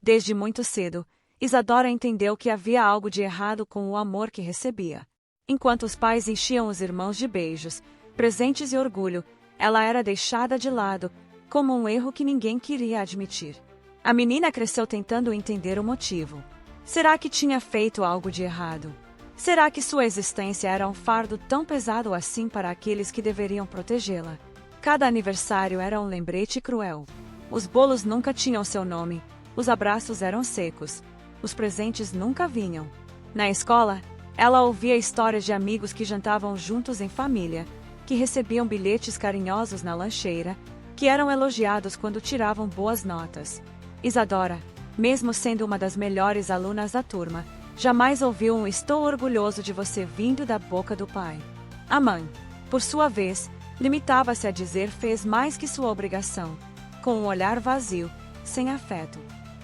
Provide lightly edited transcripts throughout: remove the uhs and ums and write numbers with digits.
Desde muito cedo, Isadora entendeu que havia algo de errado com o amor que recebia. Enquanto os pais enchiam os irmãos de beijos, presentes e orgulho, ela era deixada de lado, como um erro que ninguém queria admitir. A menina cresceu tentando entender o motivo. Será que tinha feito algo de errado? Será que sua existência era um fardo tão pesado assim para aqueles que deveriam protegê-la? Cada aniversário era um lembrete cruel. Os bolos nunca tinham seu nome, os abraços eram secos, os presentes nunca vinham. Na escola, ela ouvia histórias de amigos que jantavam juntos em família, que recebiam bilhetes carinhosos na lancheira, que eram elogiados quando tiravam boas notas. Isadora, mesmo sendo uma das melhores alunas da turma, jamais ouviu um "estou orgulhoso de você" vindo da boca do pai. A mãe, por sua vez, limitava-se a dizer fez mais que sua obrigação, com um olhar vazio, sem afeto.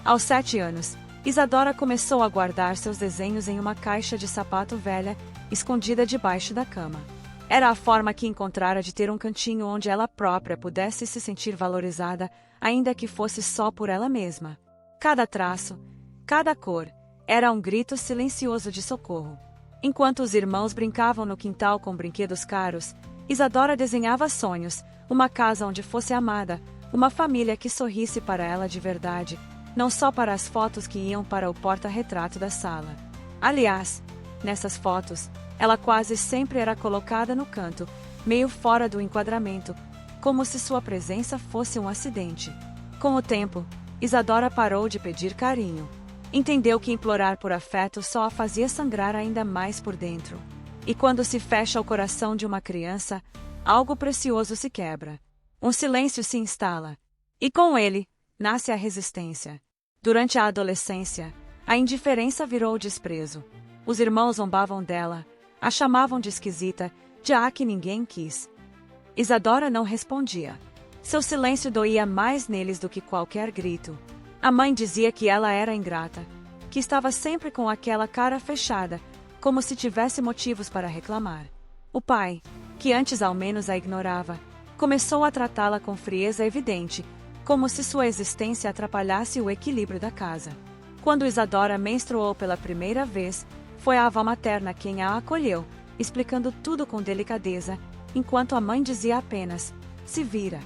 Aos 7 anos, Isadora começou a guardar seus desenhos em uma caixa de sapato velha, escondida debaixo da cama. Era a forma que encontrara de ter um cantinho onde ela própria pudesse se sentir valorizada, ainda que fosse só por ela mesma. Cada traço, cada cor, era um grito silencioso de socorro. Enquanto os irmãos brincavam no quintal com brinquedos caros, Isadora desenhava sonhos, uma casa onde fosse amada, uma família que sorrisse para ela de verdade, não só para as fotos que iam para o porta-retrato da sala. Aliás, nessas fotos, ela quase sempre era colocada no canto, meio fora do enquadramento, como se sua presença fosse um acidente. Com o tempo, Isadora parou de pedir carinho. Entendeu que implorar por afeto só a fazia sangrar ainda mais por dentro. E quando se fecha o coração de uma criança, algo precioso se quebra. Um silêncio se instala. E com ele, nasce a resistência. Durante a adolescência, a indiferença virou desprezo. Os irmãos zombavam dela, a chamavam de esquisita, de a que ninguém quis. Isadora não respondia. Seu silêncio doía mais neles do que qualquer grito. A mãe dizia que ela era ingrata, que estava sempre com aquela cara fechada, como se tivesse motivos para reclamar. O pai, que antes ao menos a ignorava, começou a tratá-la com frieza evidente, como se sua existência atrapalhasse o equilíbrio da casa. Quando Isadora menstruou pela primeira vez, foi a avó materna quem a acolheu, explicando tudo com delicadeza, enquanto a mãe dizia apenas, "se vira".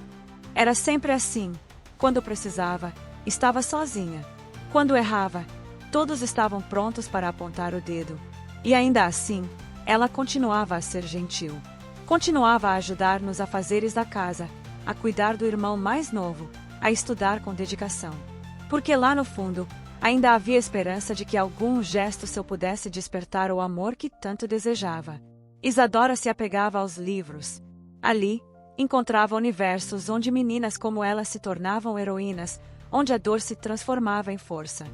Era sempre assim. Quando precisava, estava sozinha. Quando errava, todos estavam prontos para apontar o dedo. E ainda assim, ela continuava a ser gentil. Continuava a ajudar nos afazeres da casa, a cuidar do irmão mais novo, a estudar com dedicação. Porque lá no fundo, ainda havia esperança de que algum gesto seu pudesse despertar o amor que tanto desejava. Isadora se apegava aos livros. Ali, encontrava universos onde meninas como ela se tornavam heroínas, onde a dor se transformava em força.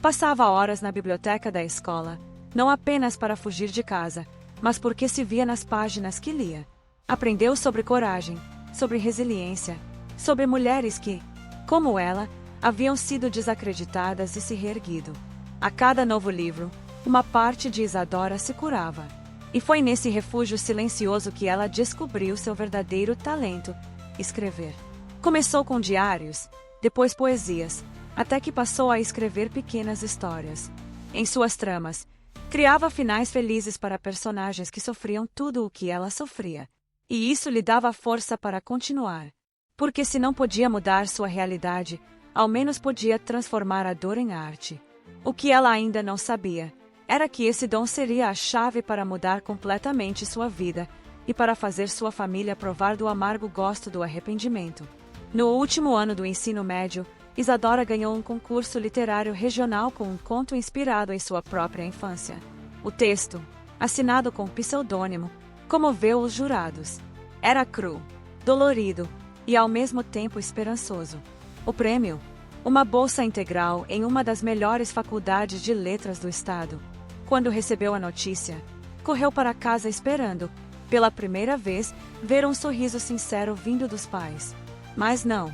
Passava horas na biblioteca da escola, não apenas para fugir de casa, mas porque se via nas páginas que lia. Aprendeu sobre coragem, sobre resiliência, sobre mulheres que, como ela, haviam sido desacreditadas e se reerguido. A cada novo livro, uma parte de Isadora se curava. E foi nesse refúgio silencioso que ela descobriu seu verdadeiro talento: escrever. Começou com diários, depois poesias, até que passou a escrever pequenas histórias. Em suas tramas, criava finais felizes para personagens que sofriam tudo o que ela sofria. E isso lhe dava força para continuar. Porque se não podia mudar sua realidade, ao menos podia transformar a dor em arte. O que ela ainda não sabia era que esse dom seria a chave para mudar completamente sua vida e para fazer sua família provar do amargo gosto do arrependimento. No último ano do ensino médio, Isadora ganhou um concurso literário regional com um conto inspirado em sua própria infância. O texto, assinado com pseudônimo, comoveu os jurados. Era cru, dolorido e ao mesmo tempo esperançoso. O prêmio? Uma bolsa integral em uma das melhores faculdades de letras do estado. Quando recebeu a notícia, correu para casa esperando, pela primeira vez, ver um sorriso sincero vindo dos pais. Mas não.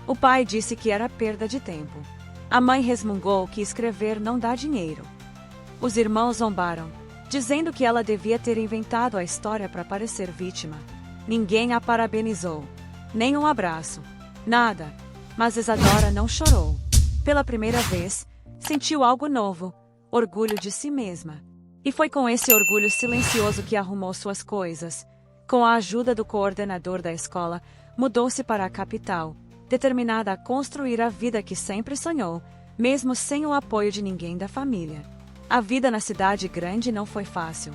O pai disse que era perda de tempo. A mãe resmungou que escrever não dá dinheiro. Os irmãos zombaram, dizendo que ela devia ter inventado a história para parecer vítima. Ninguém a parabenizou. Nem um abraço. Nada. Mas Isadora não chorou. Pela primeira vez, Sentiu algo novo, orgulho de si mesma. E foi com esse orgulho silencioso que arrumou suas coisas. Com a ajuda do coordenador da escola, mudou-se para a capital, determinada a construir a vida que sempre sonhou, mesmo sem o apoio de ninguém da família. A vida na cidade grande não foi fácil.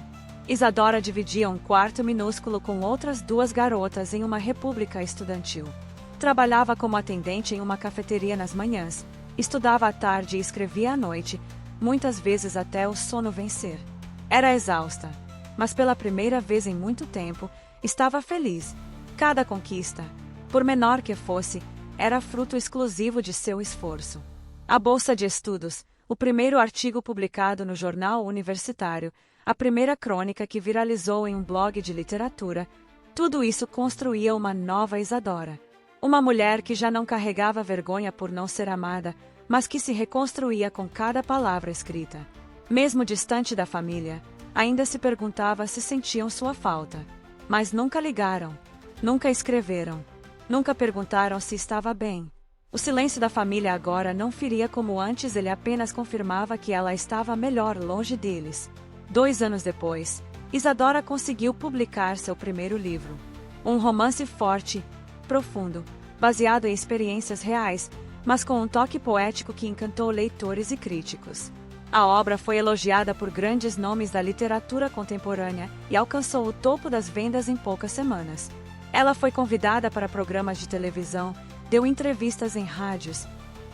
Isadora dividia um quarto minúsculo com outras 2 garotas em uma república estudantil. Trabalhava como atendente em uma cafeteria nas manhãs, estudava à tarde e escrevia à noite, muitas vezes até o sono vencer. Era exausta, mas pela primeira vez em muito tempo, estava feliz. Cada conquista, por menor que fosse, era fruto exclusivo de seu esforço. A bolsa de estudos, o primeiro artigo publicado no jornal universitário, a primeira crônica que viralizou em um blog de literatura, tudo isso construía uma nova Isadora. Uma mulher que já não carregava vergonha por não ser amada, mas que se reconstruía com cada palavra escrita. Mesmo distante da família, ainda se perguntava se sentiam sua falta. Mas nunca ligaram, nunca escreveram, nunca perguntaram se estava bem. O silêncio da família agora não feria como antes, ele apenas confirmava que ela estava melhor longe deles. 2 anos depois, Isadora conseguiu publicar seu primeiro livro. Um romance forte, profundo, baseado em experiências reais, mas com um toque poético que encantou leitores e críticos. A obra foi elogiada por grandes nomes da literatura contemporânea e alcançou o topo das vendas em poucas semanas. Ela foi convidada para programas de televisão, deu entrevistas em rádios,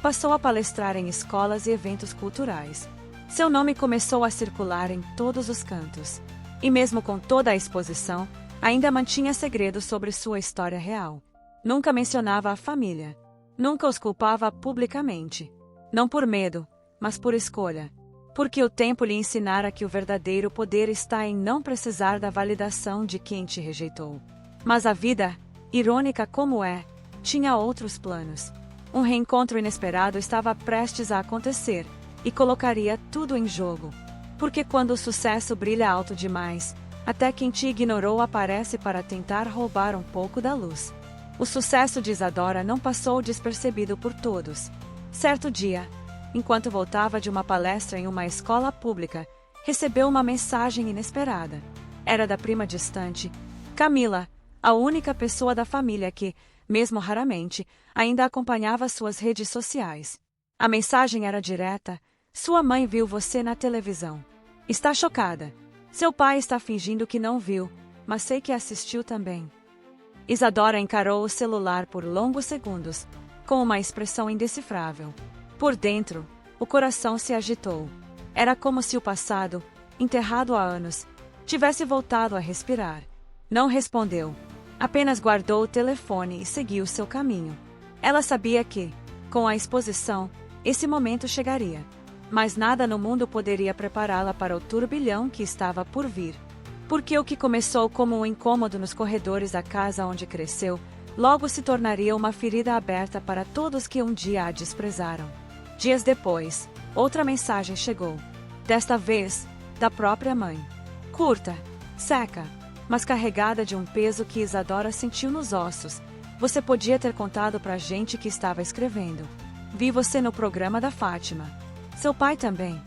passou a palestrar em escolas e eventos culturais. Seu nome começou a circular em todos os cantos. E mesmo com toda a exposição, ainda mantinha segredo sobre sua história real. Nunca mencionava a família. Nunca os culpava publicamente. Não por medo, mas por escolha. Porque o tempo lhe ensinara que o verdadeiro poder está em não precisar da validação de quem te rejeitou. Mas a vida, irônica como é, tinha outros planos. Um reencontro inesperado estava prestes a acontecer, e colocaria tudo em jogo. Porque quando o sucesso brilha alto demais, até quem te ignorou aparece para tentar roubar um pouco da luz. O sucesso de Isadora não passou despercebido por todos. Certo dia, enquanto voltava de uma palestra em uma escola pública, recebeu uma mensagem inesperada. Era da prima distante, Camila, a única pessoa da família que, mesmo raramente, ainda acompanhava suas redes sociais. A mensagem era direta: sua mãe viu você na televisão. Está chocada. Seu pai está fingindo que não viu, mas sei que assistiu também. Isadora encarou o celular por longos segundos, com uma expressão indecifrável. Por dentro, o coração se agitou. Era como se o passado, enterrado há anos, tivesse voltado a respirar. Não respondeu. Apenas guardou o telefone e seguiu seu caminho. Ela sabia que, com a exposição, esse momento chegaria. Mas nada no mundo poderia prepará-la para o turbilhão que estava por vir. Porque o que começou como um incômodo nos corredores da casa onde cresceu, logo se tornaria uma ferida aberta para todos que um dia a desprezaram. Dias depois, outra mensagem chegou. Desta vez, da própria mãe. Curta, seca, mas carregada de um peso que Isadora sentiu nos ossos. Você podia ter contado pra gente que estava escrevendo. Vi você no programa da Fátima. Seu pai também.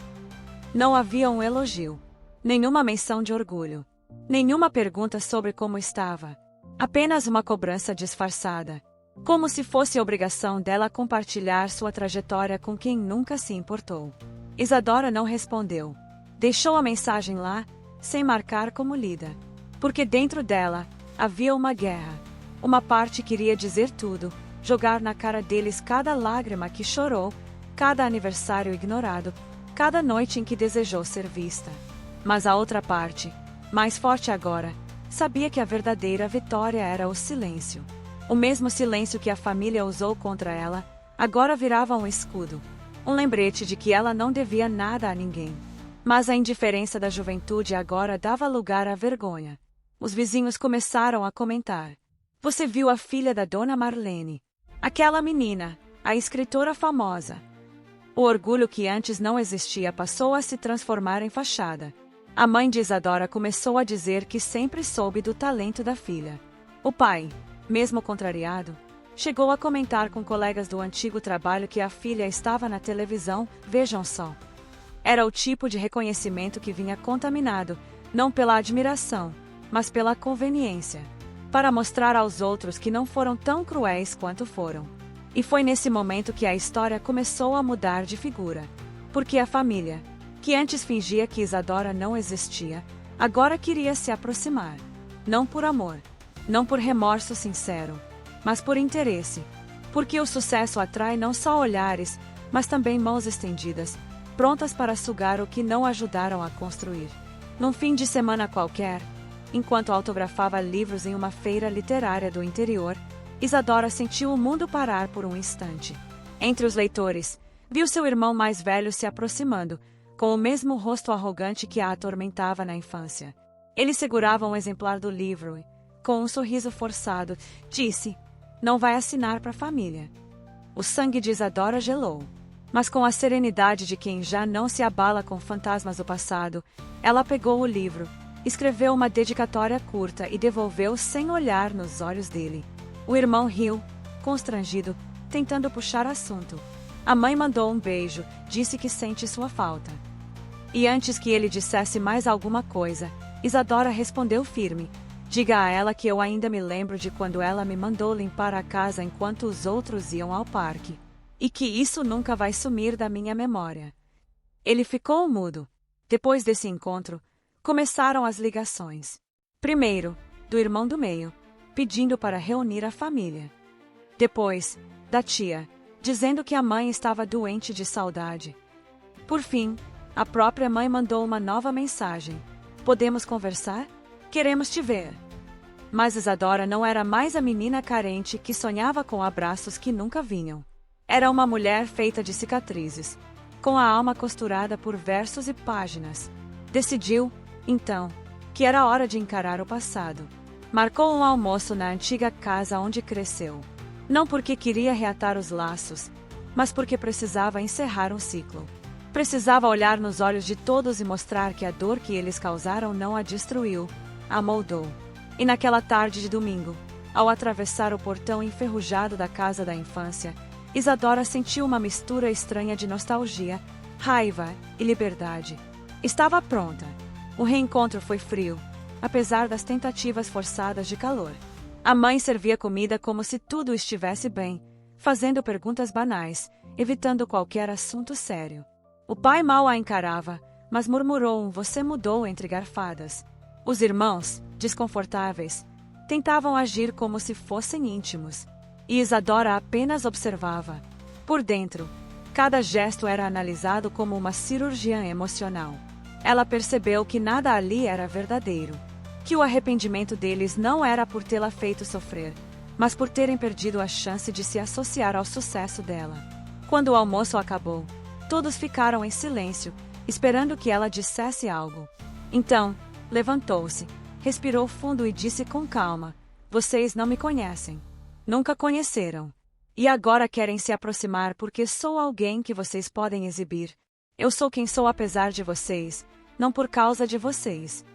Não havia um elogio. Nenhuma menção de orgulho. Nenhuma pergunta sobre como estava. Apenas uma cobrança disfarçada. Como se fosse obrigação dela compartilhar sua trajetória com quem nunca se importou. Isadora não respondeu. Deixou a mensagem lá, sem marcar como lida. Porque dentro dela, havia uma guerra. Uma parte queria dizer tudo, jogar na cara deles cada lágrima que chorou, cada aniversário ignorado, cada noite em que desejou ser vista. Mas a outra parte, mais forte agora, sabia que a verdadeira vitória era o silêncio. O mesmo silêncio que a família usou contra ela, agora virava um escudo. Um lembrete de que ela não devia nada a ninguém. Mas a indiferença da juventude agora dava lugar à vergonha. Os vizinhos começaram a comentar. Você viu a filha da dona Marlene? Aquela menina, a escritora famosa. O orgulho que antes não existia passou a se transformar em fachada. A mãe de Isadora começou a dizer que sempre soube do talento da filha. O pai, mesmo contrariado, Chegou a comentar com colegas do antigo trabalho que a filha estava na televisão, vejam só. Era o tipo de reconhecimento que vinha contaminado, não pela admiração, mas pela conveniência, para mostrar aos outros que não foram tão cruéis quanto foram. E foi nesse momento que a história começou a mudar de figura. Porque a família, que antes fingia que Isadora não existia, agora queria se aproximar. Não por amor, não por remorso sincero, mas por interesse. Porque o sucesso atrai não só olhares, mas também mãos estendidas, prontas para sugar o que não ajudaram a construir. Num fim de semana qualquer, enquanto autografava livros em uma feira literária do interior, Isadora sentiu o mundo parar por um instante. Entre os leitores, viu seu irmão mais velho se aproximando, com o mesmo rosto arrogante que a atormentava na infância. Ele segurava um exemplar do livro e, com um sorriso forçado, disse: "Não vai assinar para a família." O sangue de Isadora gelou. Mas com a serenidade de quem já não se abala com fantasmas do passado, ela pegou o livro, escreveu uma dedicatória curta e devolveu sem olhar nos olhos dele. O irmão riu, constrangido, tentando puxar assunto. A mãe mandou um beijo, disse que sente sua falta. E antes que ele dissesse mais alguma coisa, Isadora respondeu firme: "Diga a ela que eu ainda me lembro de quando ela me mandou limpar a casa enquanto os outros iam ao parque. E que isso nunca vai sumir da minha memória." Ele ficou mudo. Depois desse encontro, começaram as ligações. Primeiro, do irmão do meio, pedindo para reunir a família. Depois, da tia, dizendo que a mãe estava doente de saudade. Por fim, a própria mãe mandou uma nova mensagem: "Podemos conversar? Queremos te ver." Mas Isadora não era mais a menina carente que sonhava com abraços que nunca vinham. Era uma mulher feita de cicatrizes, com a alma costurada por versos e páginas. Decidiu, então, que era hora de encarar o passado. Marcou um almoço na antiga casa onde cresceu. Não porque queria reatar os laços, mas porque precisava encerrar um ciclo. Precisava olhar nos olhos de todos e mostrar que a dor que eles causaram não a destruiu, a moldou. E naquela tarde de domingo, ao atravessar o portão enferrujado da casa da infância, Isadora sentiu uma mistura estranha de nostalgia, raiva e liberdade. Estava pronta. O reencontro foi frio, apesar das tentativas forçadas de calor. A mãe servia comida como se tudo estivesse bem, fazendo perguntas banais, evitando qualquer assunto sério. O pai mal a encarava, mas murmurou um "você mudou" entre garfadas. Os irmãos, desconfortáveis, tentavam agir como se fossem íntimos. E Isadora apenas observava. Por dentro, cada gesto era analisado como uma cirurgia emocional. Ela percebeu que nada ali era verdadeiro. Que o arrependimento deles não era por tê-la feito sofrer, mas por terem perdido a chance de se associar ao sucesso dela. Quando o almoço acabou, todos ficaram em silêncio, esperando que ela dissesse algo. Então, levantou-se, respirou fundo e disse com calma: "Vocês não me conhecem. Nunca conheceram. E agora querem se aproximar porque sou alguém que vocês podem exibir. Eu sou quem sou apesar de vocês, não por causa de vocês."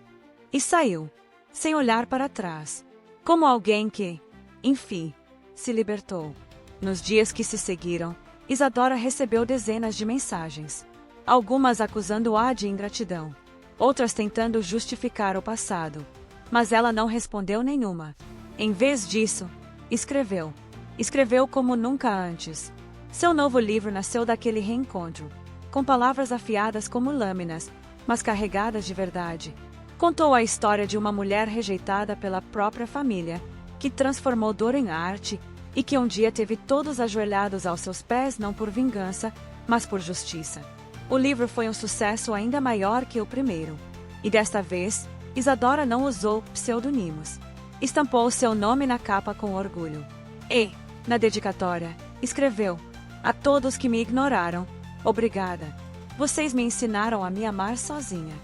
E saiu, sem olhar para trás. Como alguém que, enfim, se libertou. Nos dias que se seguiram, Isadora recebeu dezenas de mensagens. Algumas acusando-a de ingratidão. Outras tentando justificar o passado. Mas ela não respondeu nenhuma. Em vez disso, escreveu. Escreveu como nunca antes. Seu novo livro nasceu daquele reencontro, com palavras afiadas como lâminas, mas carregadas de verdade. Contou a história de uma mulher rejeitada pela própria família, que transformou dor em arte e que um dia teve todos ajoelhados aos seus pés não por vingança, mas por justiça. O livro foi um sucesso ainda maior que o primeiro. E desta vez, Isadora não usou pseudonimos. Estampou seu nome na capa com orgulho. E, na dedicatória, escreveu: "A todos que me ignoraram, obrigada. Vocês me ensinaram a me amar sozinha."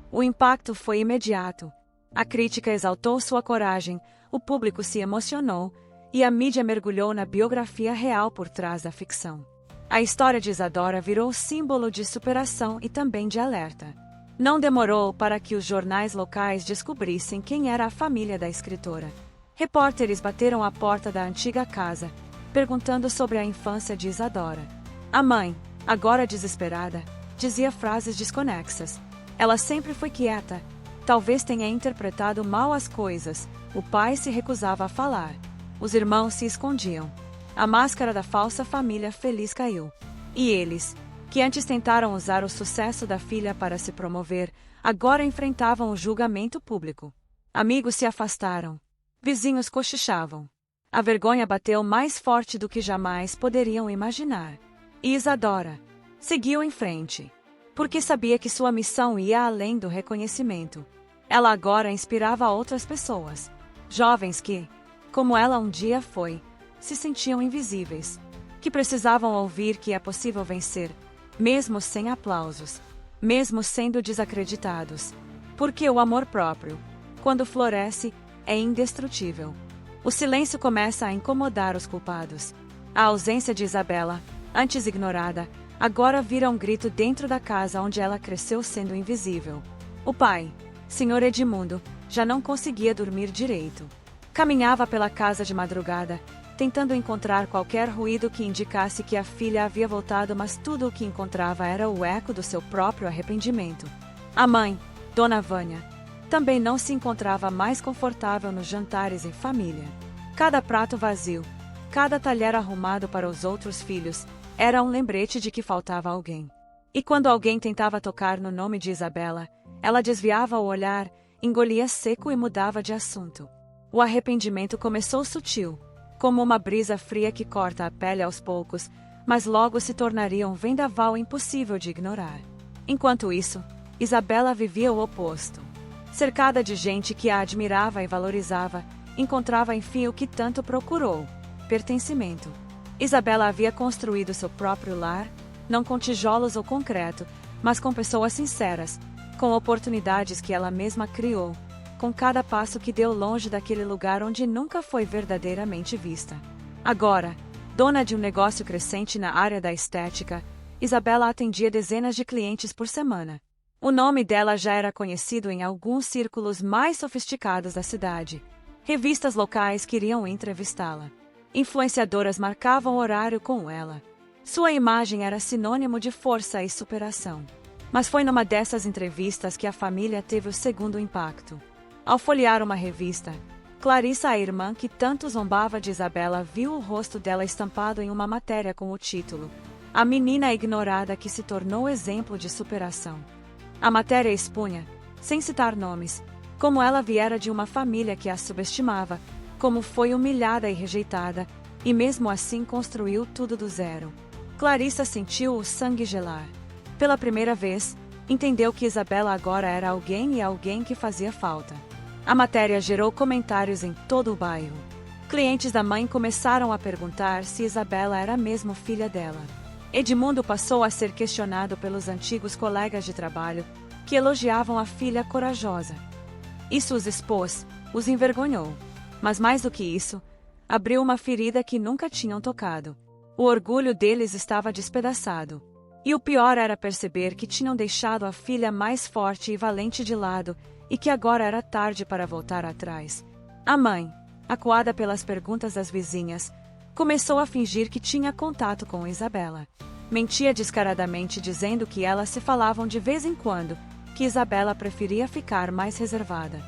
O impacto foi imediato. A crítica exaltou sua coragem, o público se emocionou, e a mídia mergulhou na biografia real por trás da ficção. A história de Isadora virou símbolo de superação e também de alerta. Não demorou para que os jornais locais descobrissem quem era a família da escritora. Repórteres bateram à porta da antiga casa, perguntando sobre a infância de Isadora. A mãe, agora desesperada, dizia frases desconexas. Ela sempre foi quieta. Talvez tenha interpretado mal as coisas. O pai se recusava a falar. Os irmãos se escondiam. A máscara da falsa família feliz caiu. E eles, que antes tentaram usar o sucesso da filha para se promover, agora enfrentavam o julgamento público. Amigos se afastaram. Vizinhos cochichavam. A vergonha bateu mais forte do que jamais poderiam imaginar. E Isadora seguiu em frente, porque sabia que sua missão ia além do reconhecimento. Ela agora inspirava outras pessoas, jovens que, como ela um dia foi, se sentiam invisíveis, que precisavam ouvir que é possível vencer, mesmo sem aplausos, mesmo sendo desacreditados, porque o amor próprio, quando floresce, é indestrutível. O silêncio começa a incomodar os culpados. A ausência de Isabela, antes ignorada, agora vira um grito dentro da casa onde ela cresceu sendo invisível. O pai, Sr. Edmundo, já não conseguia dormir direito. Caminhava pela casa de madrugada, tentando encontrar qualquer ruído que indicasse que a filha havia voltado, mas tudo o que encontrava era o eco do seu próprio arrependimento. A mãe, Dona Vânia, também não se encontrava mais confortável nos jantares em família. Cada prato vazio, cada talher arrumado para os outros filhos, era um lembrete de que faltava alguém. E quando alguém tentava tocar no nome de Isabela, ela desviava o olhar, engolia seco e mudava de assunto. O arrependimento começou sutil, como uma brisa fria que corta a pele aos poucos, mas logo se tornaria um vendaval impossível de ignorar. Enquanto isso, Isabela vivia o oposto. Cercada de gente que a admirava e valorizava, encontrava enfim o que tanto procurou: pertencimento. Isabela havia construído seu próprio lar, não com tijolos ou concreto, mas com pessoas sinceras, com oportunidades que ela mesma criou, com cada passo que deu longe daquele lugar onde nunca foi verdadeiramente vista. Agora, dona de um negócio crescente na área da estética, Isabela atendia dezenas de clientes por semana. O nome dela já era conhecido em alguns círculos mais sofisticados da cidade. Revistas locais queriam entrevistá-la. Influenciadoras marcavam horário com ela. Sua imagem era sinônimo de força e superação. Mas foi numa dessas entrevistas que a família teve o segundo impacto. Ao folhear uma revista, Clarissa, a irmã que tanto zombava de Isabela, viu o rosto dela estampado em uma matéria com o título: A menina ignorada que se tornou exemplo de superação. A matéria expunha, sem citar nomes, como ela viera de uma família que a subestimava, como foi humilhada e rejeitada, e mesmo assim construiu tudo do zero. Clarissa sentiu o sangue gelar. Pela primeira vez, entendeu que Isabela agora era alguém e alguém que fazia falta. A matéria gerou comentários em todo o bairro. Clientes da mãe começaram a perguntar se Isabela era mesmo filha dela. Edmundo passou a ser questionado pelos antigos colegas de trabalho, que elogiavam a filha corajosa. Isso os expôs, os envergonhou. Mas mais do que isso, abriu uma ferida que nunca tinham tocado. O orgulho deles estava despedaçado. E o pior era perceber que tinham deixado a filha mais forte e valente de lado, e que agora era tarde para voltar atrás. A mãe, acuada pelas perguntas das vizinhas, começou a fingir que tinha contato com Isabela. Mentia descaradamente dizendo que elas se falavam de vez em quando, que Isabela preferia ficar mais reservada.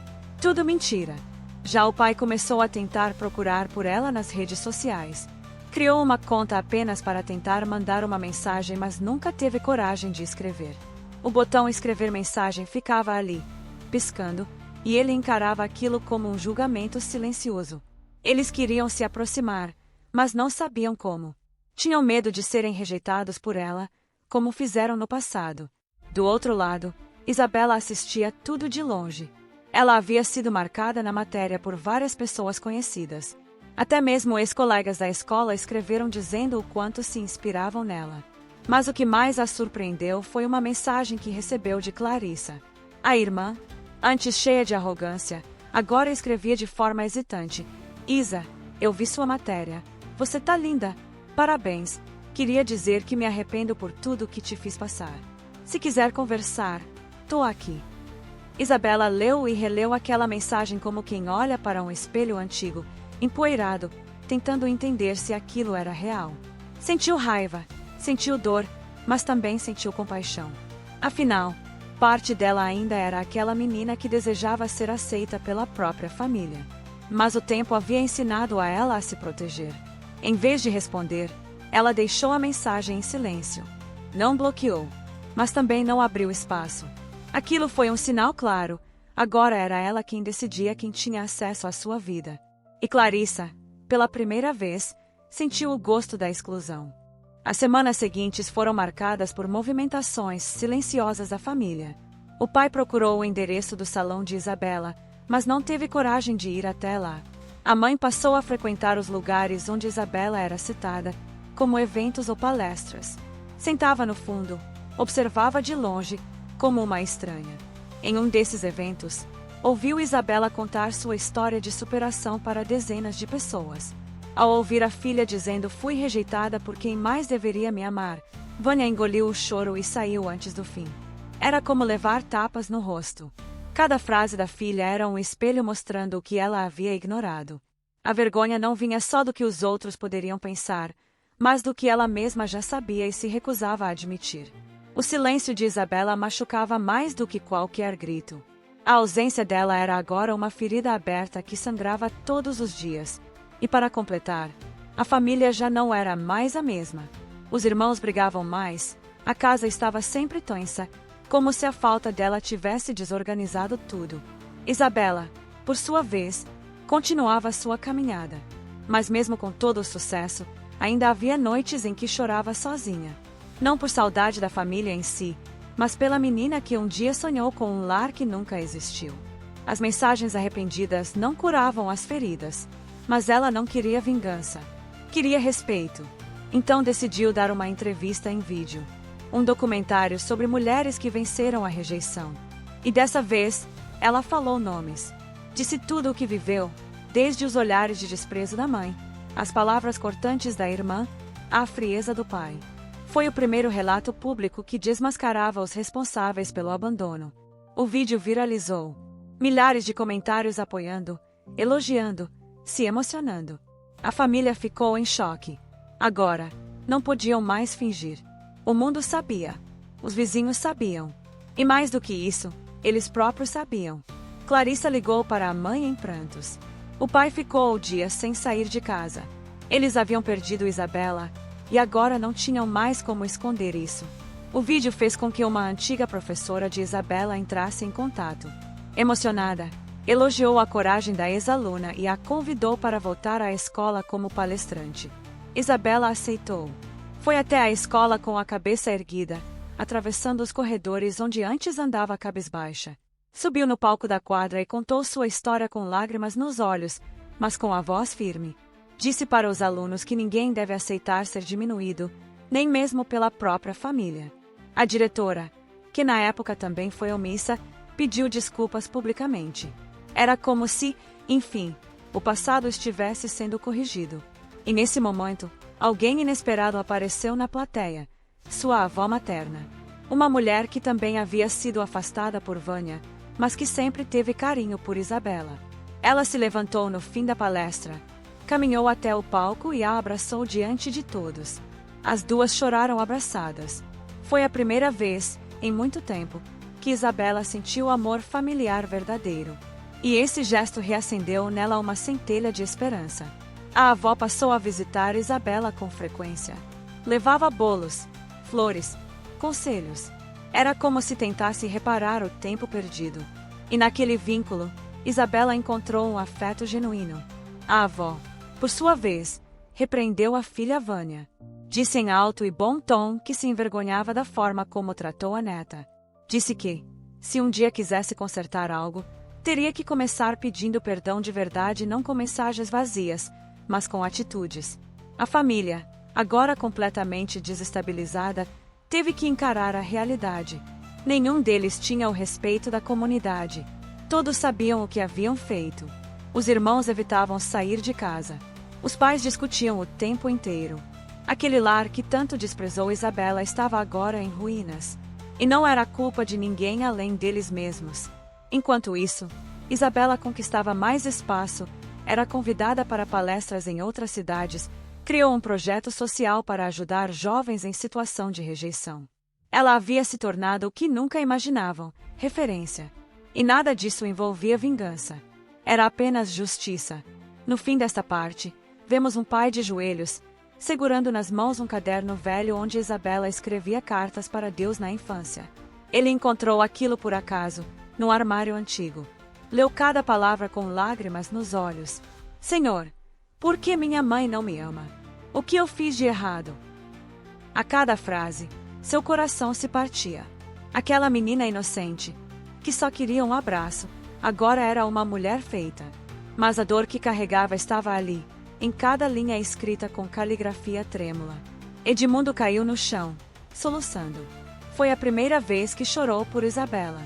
Tudo mentira. Já o pai começou a tentar procurar por ela nas redes sociais. Criou uma conta apenas para tentar mandar uma mensagem, mas nunca teve coragem de escrever. O botão escrever mensagem ficava ali, piscando, e ele encarava aquilo como um julgamento silencioso. Eles queriam se aproximar, mas não sabiam como. Tinham medo de serem rejeitados por ela, como fizeram no passado. Do outro lado, Isabela assistia tudo de longe. Ela havia sido marcada na matéria por várias pessoas conhecidas. Até mesmo ex-colegas da escola escreveram dizendo o quanto se inspiravam nela. Mas o que mais a surpreendeu foi uma mensagem que recebeu de Clarissa. A irmã, antes cheia de arrogância, agora escrevia de forma hesitante: Isa, eu vi sua matéria. Você tá linda. Parabéns. Queria dizer que me arrependo por tudo que te fiz passar. Se quiser conversar, tô aqui. Isabela leu e releu aquela mensagem como quem olha para um espelho antigo, empoeirado, tentando entender se aquilo era real. Sentiu raiva, sentiu dor, mas também sentiu compaixão. Afinal, parte dela ainda era aquela menina que desejava ser aceita pela própria família. Mas o tempo havia ensinado a ela a se proteger. Em vez de responder, ela deixou a mensagem em silêncio. Não bloqueou, mas também não abriu espaço. Aquilo foi um sinal claro. Agora era ela quem decidia quem tinha acesso à sua vida. E Clarissa, pela primeira vez, sentiu o gosto da exclusão. As semanas seguintes foram marcadas por movimentações silenciosas da família. O pai procurou o endereço do salão de Isabela, mas não teve coragem de ir até lá. A mãe passou a frequentar os lugares onde Isabela era citada, como eventos ou palestras. Sentava no fundo, observava de longe, como uma estranha. Em um desses eventos, ouviu Isabela contar sua história de superação para dezenas de pessoas. Ao ouvir a filha dizendo "fui rejeitada por quem mais deveria me amar", Vânia engoliu o choro e saiu antes do fim. Era como levar tapas no rosto. Cada frase da filha era um espelho mostrando o que ela havia ignorado. A vergonha não vinha só do que os outros poderiam pensar, mas do que ela mesma já sabia e se recusava a admitir. O silêncio de Isabela machucava mais do que qualquer grito. A ausência dela era agora uma ferida aberta que sangrava todos os dias. E para completar, a família já não era mais a mesma. Os irmãos brigavam mais, a casa estava sempre tensa, como se a falta dela tivesse desorganizado tudo. Isabela, por sua vez, continuava sua caminhada. Mas mesmo com todo o sucesso, ainda havia noites em que chorava sozinha. Não por saudade da família em si, mas pela menina que um dia sonhou com um lar que nunca existiu. As mensagens arrependidas não curavam as feridas, mas ela não queria vingança. Queria respeito. Então decidiu dar uma entrevista em vídeo. Um documentário sobre mulheres que venceram a rejeição. E dessa vez, ela falou nomes. Disse tudo o que viveu, desde os olhares de desprezo da mãe, as palavras cortantes da irmã, à frieza do pai. Foi o primeiro relato público que desmascarava os responsáveis pelo abandono. O vídeo viralizou. Milhares de comentários apoiando, elogiando, se emocionando. A família ficou em choque. Agora, não podiam mais fingir. O mundo sabia. Os vizinhos sabiam. E mais do que isso, eles próprios sabiam. Clarissa ligou para a mãe em prantos. O pai ficou o dia sem sair de casa. Eles haviam perdido Isabela, e agora não tinham mais como esconder isso. O vídeo fez com que uma antiga professora de Isabela entrasse em contato. Emocionada, elogiou a coragem da ex-aluna e a convidou para voltar à escola como palestrante. Isabela aceitou. Foi até a escola com a cabeça erguida, atravessando os corredores onde antes andava cabisbaixa. Subiu no palco da quadra e contou sua história com lágrimas nos olhos, mas com a voz firme. Disse para os alunos que ninguém deve aceitar ser diminuído, nem mesmo pela própria família. A diretora, que na época também foi omissa, pediu desculpas publicamente. Era como se, enfim, o passado estivesse sendo corrigido. E nesse momento, alguém inesperado apareceu na plateia, sua avó materna. Uma mulher que também havia sido afastada por Vânia, mas que sempre teve carinho por Isabela. Ela se levantou no fim da palestra, caminhou até o palco e a abraçou diante de todos. As duas choraram abraçadas. Foi a primeira vez, em muito tempo, que Isabela sentiu amor familiar verdadeiro. E esse gesto reacendeu nela uma centelha de esperança. A avó passou a visitar Isabela com frequência. Levava bolos, flores, conselhos. Era como se tentasse reparar o tempo perdido. E naquele vínculo, Isabela encontrou um afeto genuíno. A avó, por sua vez, repreendeu a filha Vânia. Disse em alto e bom tom que se envergonhava da forma como tratou a neta. Disse que, se um dia quisesse consertar algo, teria que começar pedindo perdão de verdade e não com mensagens vazias, mas com atitudes. A família, agora completamente desestabilizada, teve que encarar a realidade. Nenhum deles tinha o respeito da comunidade. Todos sabiam o que haviam feito. Os irmãos evitavam sair de casa. Os pais discutiam o tempo inteiro. Aquele lar que tanto desprezou Isabela estava agora em ruínas. E não era culpa de ninguém além deles mesmos. Enquanto isso, Isabela conquistava mais espaço, era convidada para palestras em outras cidades, criou um projeto social para ajudar jovens em situação de rejeição. Ela havia se tornado o que nunca imaginavam, referência. E nada disso envolvia vingança. Era apenas justiça. No fim desta parte, vemos um pai de joelhos, segurando nas mãos um caderno velho onde Isabela escrevia cartas para Deus na infância. Ele encontrou aquilo por acaso, num armário antigo. Leu cada palavra com lágrimas nos olhos. Senhor, por que minha mãe não me ama? O que eu fiz de errado? A cada frase, seu coração se partia. Aquela menina inocente, que só queria um abraço, agora era uma mulher feita. Mas a dor que carregava estava ali, em cada linha escrita com caligrafia trêmula. Edmundo caiu no chão, soluçando. Foi a primeira vez que chorou por Isabela.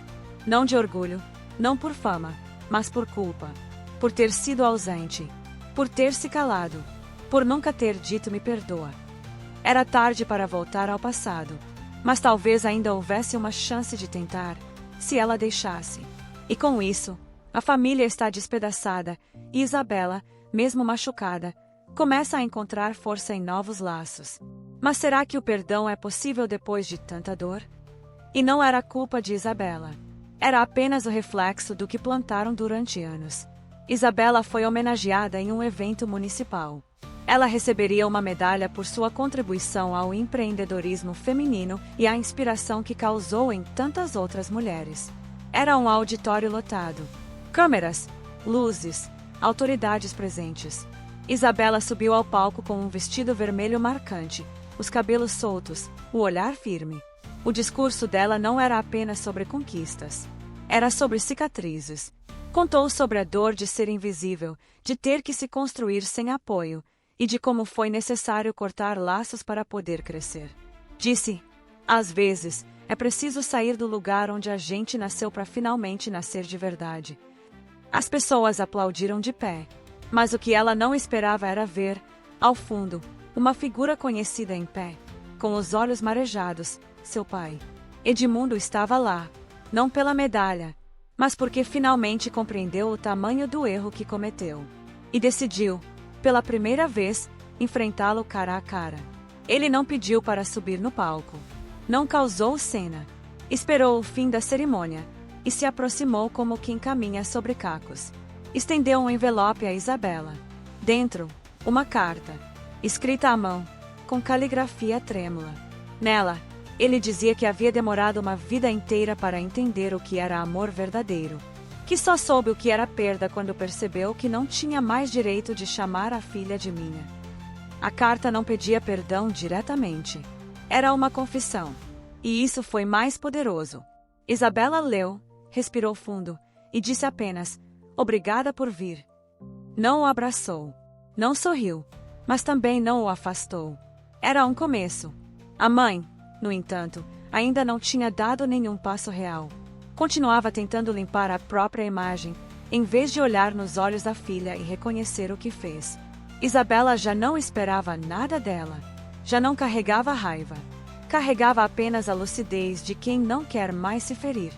Não de orgulho, não por fama, mas por culpa. Por ter sido ausente. Por ter se calado. Por nunca ter dito me perdoa. Era tarde para voltar ao passado. Mas talvez ainda houvesse uma chance de tentar, se ela deixasse. E com isso, a família está despedaçada, e Isabela, mesmo machucada, começa a encontrar força em novos laços. Mas será que o perdão é possível depois de tanta dor? E não era culpa de Isabela. Era apenas o reflexo do que plantaram durante anos. Isabela foi homenageada em um evento municipal. Ela receberia uma medalha por sua contribuição ao empreendedorismo feminino e à inspiração que causou em tantas outras mulheres. Era um auditório lotado. Câmeras, luzes, autoridades presentes. Isabela subiu ao palco com um vestido vermelho marcante, os cabelos soltos, o olhar firme. O discurso dela não era apenas sobre conquistas. Era sobre cicatrizes. Contou sobre a dor de ser invisível, de ter que se construir sem apoio, e de como foi necessário cortar laços para poder crescer. Disse: às vezes, é preciso sair do lugar onde a gente nasceu para finalmente nascer de verdade. As pessoas aplaudiram de pé, mas o que ela não esperava era ver, ao fundo, uma figura conhecida em pé, com os olhos marejados, seu pai. Edmundo estava lá, não pela medalha, mas porque finalmente compreendeu o tamanho do erro que cometeu. E decidiu, pela primeira vez, enfrentá-lo cara a cara. Ele não pediu para subir no palco. Não causou cena. Esperou o fim da cerimônia e se aproximou como quem caminha sobre cacos. Estendeu um envelope a Isabela. Dentro, uma carta, escrita à mão, com caligrafia trêmula. Nela, ele dizia que havia demorado uma vida inteira para entender o que era amor verdadeiro. Que só soube o que era perda quando percebeu que não tinha mais direito de chamar a filha de minha. A carta não pedia perdão diretamente. Era uma confissão. E isso foi mais poderoso. Isabela leu, respirou fundo, e disse apenas: obrigada por vir. Não o abraçou. Não sorriu, mas também não o afastou. Era um começo. A mãe, no entanto, ainda não tinha dado nenhum passo real. Continuava tentando limpar a própria imagem, em vez de olhar nos olhos da filha e reconhecer o que fez. Isabela já não esperava nada dela. Já não carregava raiva. Carregava apenas a lucidez de quem não quer mais se ferir.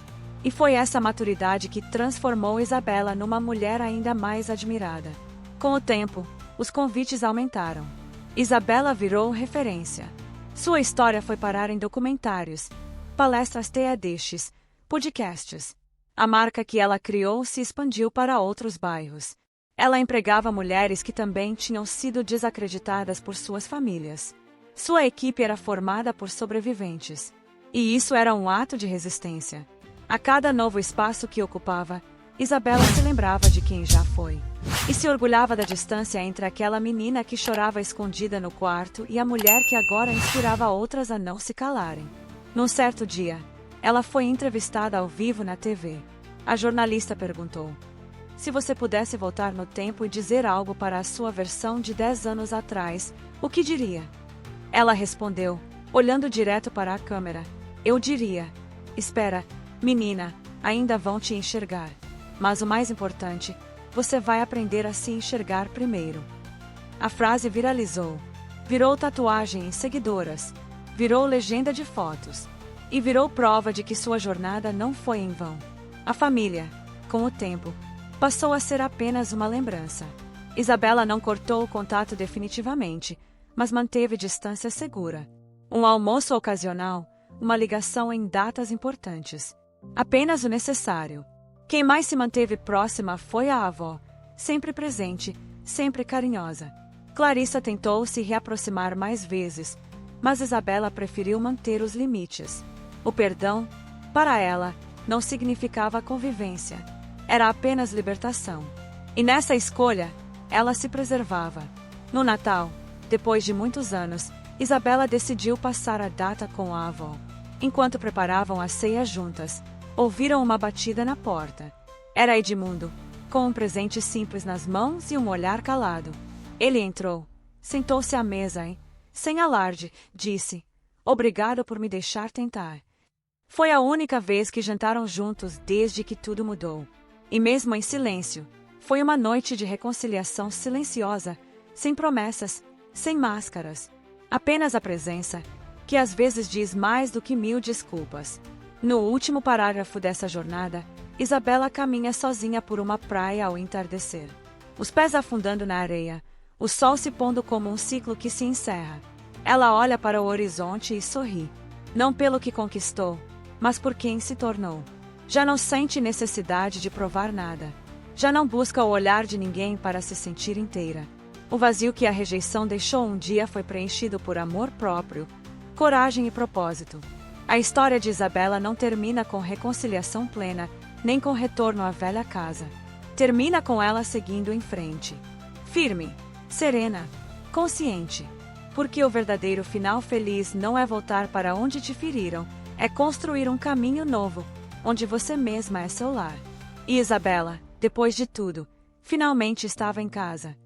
E foi essa maturidade que transformou Isabela numa mulher ainda mais admirada. Com o tempo, os convites aumentaram. Isabela virou referência. Sua história foi parar em documentários, palestras TEDx, podcasts. A marca que ela criou se expandiu para outros bairros. Ela empregava mulheres que também tinham sido desacreditadas por suas famílias. Sua equipe era formada por sobreviventes. E isso era um ato de resistência. A cada novo espaço que ocupava, Isabela se lembrava de quem já foi. E se orgulhava da distância entre aquela menina que chorava escondida no quarto e a mulher que agora inspirava outras a não se calarem. Num certo dia, ela foi entrevistada ao vivo na TV. A jornalista perguntou: se você pudesse voltar no tempo e dizer algo para a sua versão de 10 anos atrás, o que diria? Ela respondeu, olhando direto para a câmera: eu diria: espera, menina, ainda vão te enxergar. Mas o mais importante, você vai aprender a se enxergar primeiro. A frase viralizou. Virou tatuagem em seguidoras. Virou legenda de fotos. E virou prova de que sua jornada não foi em vão. A família, com o tempo, passou a ser apenas uma lembrança. Isabela não cortou o contato definitivamente, mas manteve distância segura. Um almoço ocasional, uma ligação em datas importantes. Apenas o necessário. Quem mais se manteve próxima foi a avó, sempre presente, sempre carinhosa. Clarissa tentou se reaproximar mais vezes, mas Isabela preferiu manter os limites. O perdão, para ela, não significava convivência. Era apenas libertação. E nessa escolha, ela se preservava. No Natal, depois de muitos anos, Isabela decidiu passar a data com a avó. Enquanto preparavam a ceia juntas, ouviram uma batida na porta. Era Edmundo, com um presente simples nas mãos e um olhar calado. Ele entrou, sentou-se à mesa e, sem alarde, disse: "Obrigado por me deixar tentar." Foi a única vez que jantaram juntos desde que tudo mudou. E mesmo em silêncio, foi uma noite de reconciliação silenciosa, sem promessas, sem máscaras. Apenas a presença, que às vezes diz mais do que 1000 desculpas. No último parágrafo dessa jornada, Isabela caminha sozinha por uma praia ao entardecer. Os pés afundando na areia, o sol se pondo como um ciclo que se encerra. Ela olha para o horizonte e sorri. Não pelo que conquistou, mas por quem se tornou. Já não sente necessidade de provar nada. Já não busca o olhar de ninguém para se sentir inteira. O vazio que a rejeição deixou um dia foi preenchido por amor próprio, coragem e propósito. A história de Isabela não termina com reconciliação plena, nem com retorno à velha casa. Termina com ela seguindo em frente. Firme, serena, consciente. Porque o verdadeiro final feliz não é voltar para onde te feriram, é construir um caminho novo, onde você mesma é seu lar. E Isabela, depois de tudo, finalmente estava em casa.